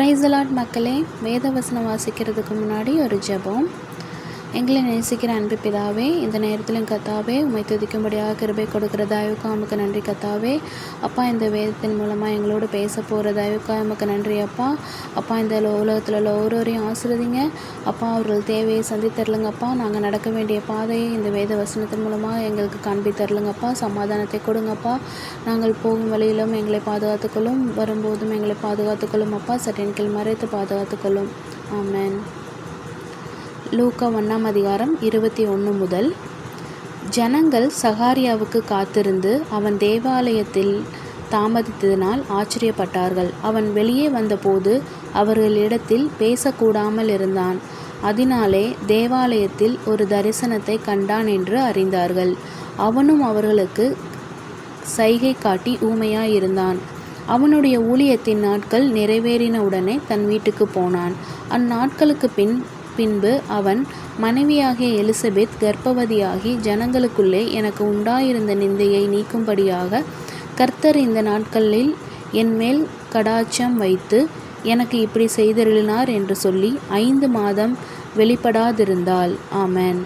Praise the Lord மக்களே, வேத வசனம் வாசிக்கிறதுக்கு முன்னாடி ஒரு ஜெபம். எங்களை நேசிக்கிற அன்பு பிதாவே, இந்த நேரத்திலும் கத்தாவே உம்மை துதிக்கும்படியாக கிருபை கொடுக்குற தயவுக்காக உமக்கு நன்றி கத்தாவே. அப்பா, இந்த வேதத்தின் மூலமாக எங்களோடு பேச போகிற தயவுக்காக உமக்கு நன்றி அப்பா. அப்பா, இந்த உலகத்தில் உள்ள ஒவ்வொருவரையும் ஆசிர்வதிங்க அப்பா. அவர்கள் தேவையை சந்தித்தரலுங்கப்பா. நாங்கள் நடக்க வேண்டிய பாதையை இந்த வேத வசனத்தின் மூலமாக எங்களுக்கு காண்பித்தரலுங்கப்பா. சமாதானத்தை கொடுங்கப்பா. நாங்கள் போகும் வழியிலும் எங்களை பாதுகாத்துக்கொள்ளும், வரும்போதும் எங்களை பாதுகாத்துக்கொள்ளும் அப்பா. சட்டின் கீழ் மறைத்து பாதுகாத்துக்கொள்ளும். ஆமென். லூக்கா 1 அதிகாரம் 21 முதல். ஜனங்கள் சகாரியாவுக்கு காத்திருந்து அவன் தேவாலயத்தில் தாமதித்ததினால் ஆச்சரியப்பட்டார்கள். அவன் வெளியே வந்தபோது அவர்களிடத்தில் பேசக்கூடாமல் இருந்தான். அதனாலே தேவாலயத்தில் ஒரு தரிசனத்தை கண்டான் என்று அறிந்தார்கள். அவனும் அவர்களுக்கு சைகை காட்டி ஊமையாயிருந்தான். அவனுடைய ஊழியத்தின் நாட்கள் நிறைவேறினவுடனே தன் வீட்டுக்கு போனான். அந்நாட்களுக்கு பின்பு அவன் மனைவியாகிய எலிசபெத் கர்ப்பவதியாகி ஜனங்களுக்குள்ளே எனக்கு உண்டாயிருந்த நிந்தையை நீக்கும்படியாக கர்த்தர் இந்த நாட்களில் என்மேல் கடாட்சம் வைத்து எனக்கு இப்படி செய்தருளினார் என்று சொல்லி 5 மாதம் வெளிப்படாதிருந்தாள். ஆமென்.